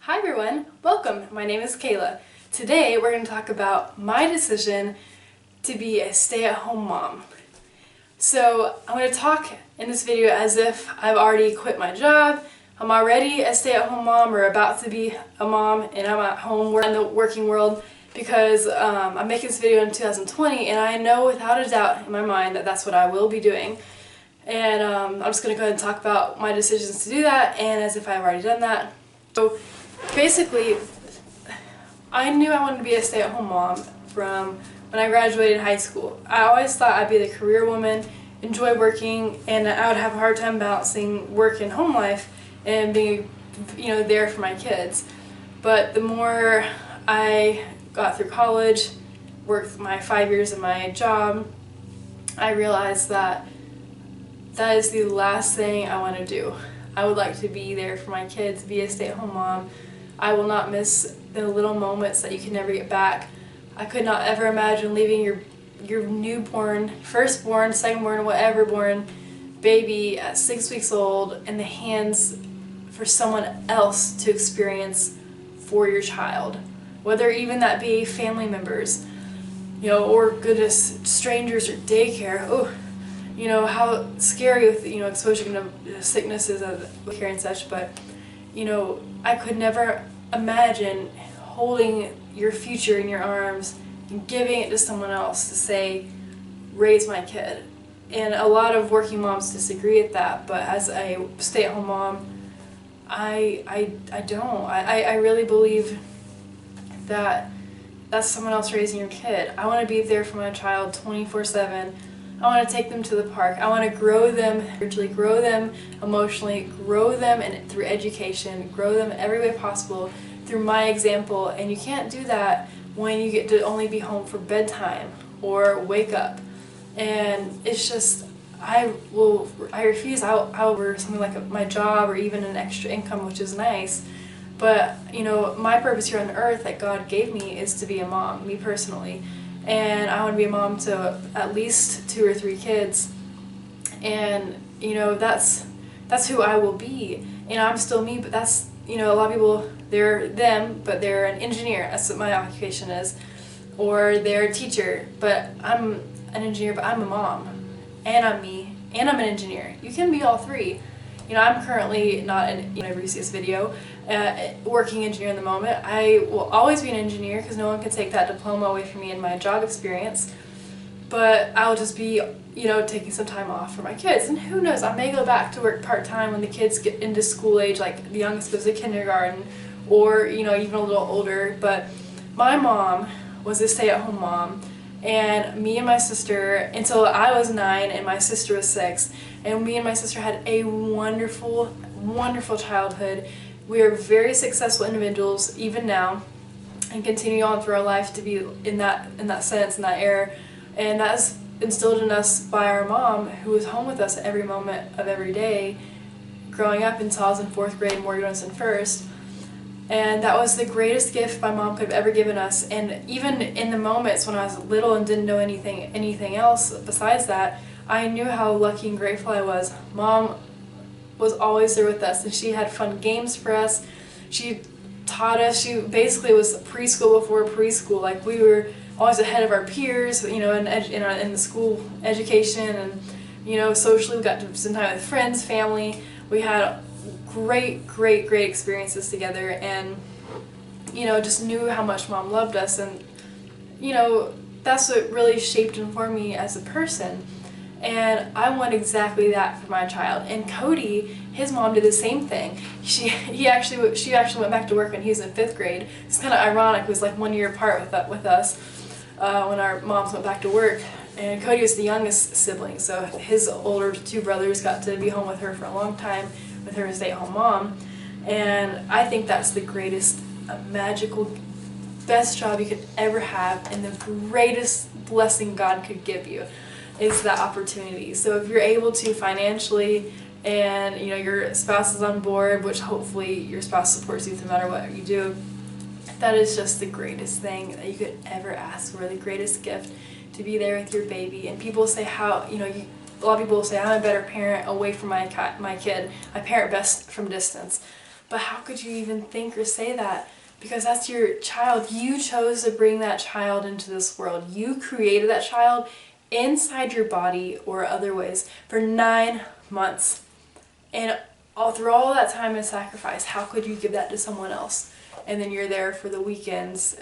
Hi everyone, welcome. My name is Kayla. Today we're going to talk about my decision to be a stay-at-home mom. So I'm going to talk in this video as if I've already quit my job, I'm already a stay-at-home mom or about to be a mom, and I'm at home in the working world because I'm making this video in 2020 and I know without a doubt in my mind that that's what I will be doing. And I'm just going to go ahead and talk about my decisions to do that and as if I've already done that. So basically, I knew I wanted to be a stay-at-home mom from when I graduated high school. I always thought I'd be the career woman, enjoy working, and I would have a hard time balancing work and home life and being, there for my kids. But the more I got through college, worked my 5 years in my job, I realized that that is the last thing I want to do. I would like to be there for my kids, be a stay-at-home mom. I will not miss the little moments that you can never get back. I could not ever imagine leaving your newborn, firstborn, secondborn, whatever born baby at 6 weeks old in the hands for someone else to experience for your child. Whether even that be family members, or goodness, strangers or daycare. Oh, how scary with, exposure to sicknesses of care and such, but, I could never imagine holding your future in your arms and giving it to someone else to say, raise my kid. And a lot of working moms disagree with that, but as a stay-at-home mom, I don't. I really believe that that's someone else raising your kid. I want to be there for my child 24/7. I want to take them to the park. I want to grow them spiritually, grow them emotionally, grow them through education, grow them every way possible through my example. And you can't do that when you get to only be home for bedtime or wake up. And it's just, I refuse. I'll work something like my job or even an extra income, which is nice. But, my purpose here on earth that God gave me is to be a mom, me personally. And I want to be a mom to at least 2 or 3 kids. And, that's who I will be. I'm still me, but that's, a lot of people, they're them, but they're an engineer. That's what my occupation is. Or they're a teacher, but I'm an engineer, but I'm a mom. And I'm me. And I'm an engineer. You can be all three. I'm currently not in whenever you see this video, working engineer in the moment. I will always be an engineer because no one can take that diploma away from me in my job experience. But I'll just be, taking some time off for my kids. And who knows, I may go back to work part-time when the kids get into school age, like the youngest goes to kindergarten, or, even a little older. But my mom was a stay-at-home mom. And me and my sister, until I was 9 and my sister was 6, and me and my sister had a wonderful, wonderful childhood. We are very successful individuals even now, and continue on through our life to be in that sense, in that era. And that's instilled in us by our mom, who was home with us at every moment of every day, growing up until I was in 4th grade, Morgan was in 1st. And that was the greatest gift my mom could have ever given us. And even in the moments when I was little and didn't know anything else besides that, I knew how lucky and grateful I was. Mom was always there with us, and she had fun games for us. She taught us. She basically was preschool before preschool. Like, we were always ahead of our peers, in the school education, and socially we got to spend time with friends, family. We had great experiences together, and just knew how much Mom loved us, and that's what really shaped and formed me as a person. And I want exactly that for my child. And Cody, his mom did the same thing. She actually went back to work when he was in 5th grade. It's kind of ironic. It was like 1 year apart with us when our moms went back to work. And Cody was the youngest sibling, so his older 2 brothers got to be home with her for a long time, with her as stay-at-home mom. And I think that's the greatest, magical, best job you could ever have, and the greatest blessing God could give you is that opportunity. So if you're able to financially, and your spouse is on board, which hopefully your spouse supports you no matter what you do, that is just the greatest thing that you could ever ask for, the greatest gift, to be there with your baby. And people say how, a lot of people will say, I'm a better parent away from my kid. I parent best from distance. But how could you even think or say that? Because that's your child. You chose to bring that child into this world. You created that child inside your body or other ways for 9 months. And through all that time and sacrifice, how could you give that to someone else? And then you're there for the weekends,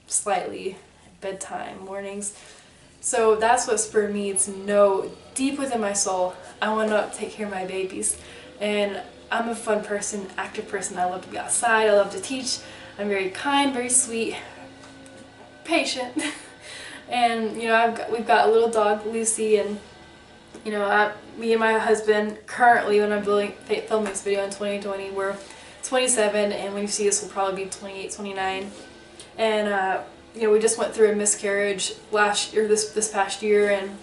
slightly, bedtime, mornings. So that's what spurred me to know deep within my soul, I want to take care of my babies. And I'm a fun person, active person. I love to be outside. I love to teach. I'm very kind, very sweet, patient. And, you know, we've got a little dog, Lucy, and, you know, me and my husband, currently, when I'm filming this video in 2020, we're 27, and when you see this, we'll probably be 28, 29. And, you know, we just went through a miscarriage this past year, and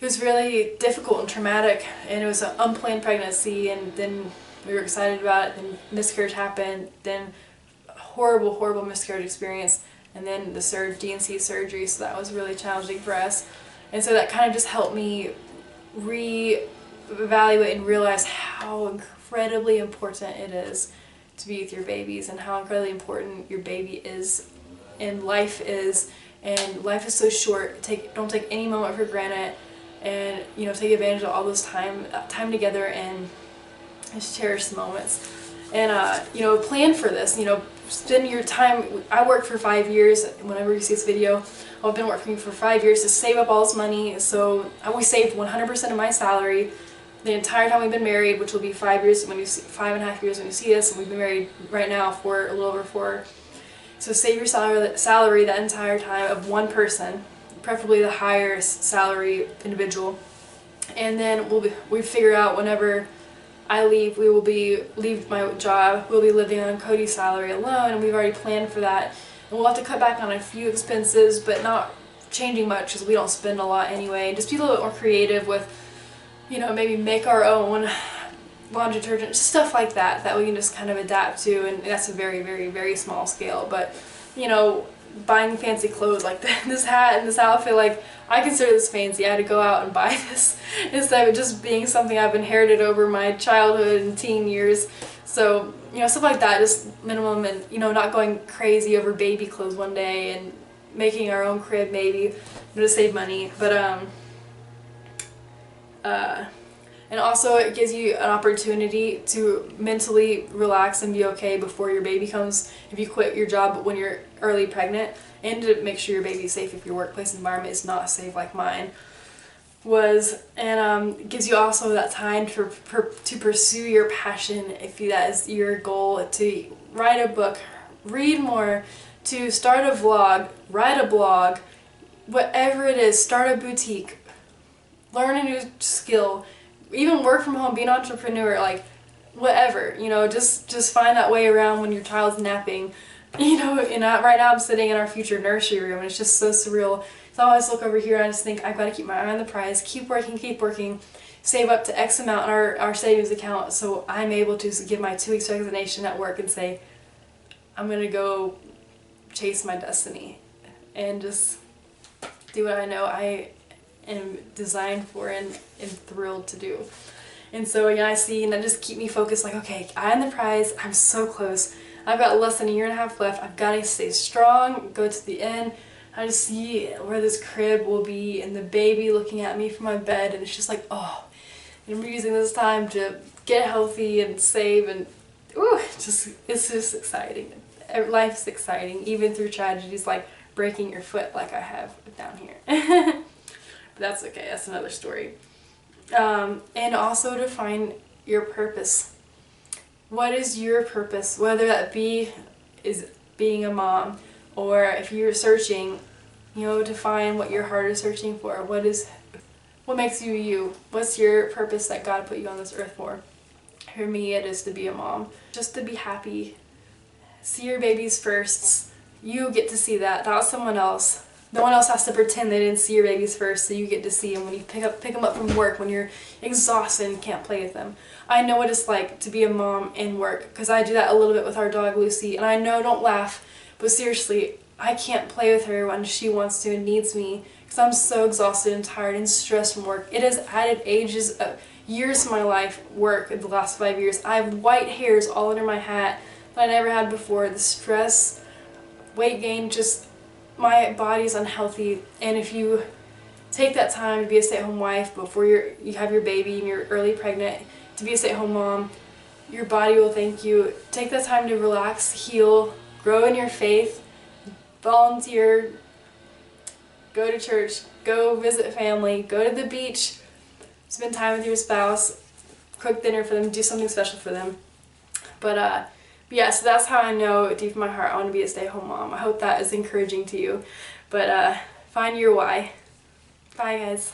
it was really difficult and traumatic, and it was an unplanned pregnancy, and then we were excited about it, then miscarriage happened, then horrible miscarriage experience, and then the D&C surgery, so that was really challenging for us. And so that kind of just helped me re-evaluate and realize how incredibly important it is to be with your babies, and how incredibly important your baby is, and life is so short. Don't take any moment for granted, and, you know, take advantage of all this time together, and just cherish the moments. And, you know, plan for this, you know, spend your time. I worked for 5 years. Whenever you see this video, I've been working for 5 years to save up all this money. So we saved 100% of my salary the entire time we've been married, which will be 5 years when you see, 5.5 years when you see this, and we've been married right now for a little over 4. So save your salary that entire time of one person, preferably the higher salary individual, and then we figure out whenever I leave, leave my job, we'll be living on Cody's salary alone, and we've already planned for that. And we'll have to cut back on a few expenses, but not changing much because we don't spend a lot anyway. Just be a little bit more creative with, you know, maybe make our own laundry detergent, stuff like that we can just kind of adapt to, and that's a very small scale. But, you know, buying fancy clothes like this hat and this outfit, like, I consider this fancy. I had to go out and buy this instead of just being something I've inherited over my childhood and teen years. So, you know, stuff like that, just minimum, and, you know, not going crazy over baby clothes one day, and making our own crib maybe to save money. But and also it gives you an opportunity to mentally relax and be okay before your baby comes, if you quit your job when you're early pregnant, and to make sure your baby's safe if your workplace environment is not safe like mine was. And it gives you also that time to pursue your passion, if that is your goal, to write a book, read more, to start a vlog, write a blog, whatever it is, start a boutique, learn a new skill, even work from home, be an entrepreneur, like, whatever, you know, just find that way around when your child's napping, you know. And right now I'm sitting in our future nursery room, and it's just so surreal. So I always look over here and I just think, I've got to keep my eye on the prize, keep working, save up to X amount in our savings account, so I'm able to give my 2 weeks resignation at work and say, I'm going to go chase my destiny, and just do what I know I am designed for and am thrilled to do. And so, yeah, I see, and that just keep me focused, like, okay, eye on the prize, I'm so close. I've got less than a year and a half left. I've got to stay strong, go to the end. I just see where this crib will be, and the baby looking at me from my bed, and it's just like, oh, and I'm using this time to get healthy and save, and ooh, it's just exciting. Life's exciting, even through tragedies like breaking your foot like I have down here. But that's okay, that's another story. And also to find your purpose. What is your purpose? Whether that is being a mom, or if you're searching, you know, to find what your heart is searching for. What makes you you? What's your purpose that God put you on this earth for? For me, it is to be a mom. Just to be happy. See your babies first. You get to see that, not someone else. No one else has to pretend they didn't see your babies first, so you get to see them when you pick them up from work, when you're exhausted and can't play with them. I know what it's like to be a mom and work, because I do that a little bit with our dog Lucy, and I know, don't laugh, but seriously, I can't play with her when she wants to and needs me, because I'm so exhausted and tired and stressed from work. It has added years of my life work in the last 5 years. I have white hairs all under my hat that I never had before. The stress, weight gain, just my body's unhealthy. And if you take that time to be a stay-at-home wife before you have your baby and you're early pregnant, to be a stay-at-home mom, your body will thank you. Take that time to relax, heal, grow in your faith, volunteer, go to church, go visit family, go to the beach, spend time with your spouse, cook dinner for them, do something special for them. But yeah, so that's how I know deep in my heart I want to be a stay-at-home mom. I hope that is encouraging to you. But find your why. Bye, guys.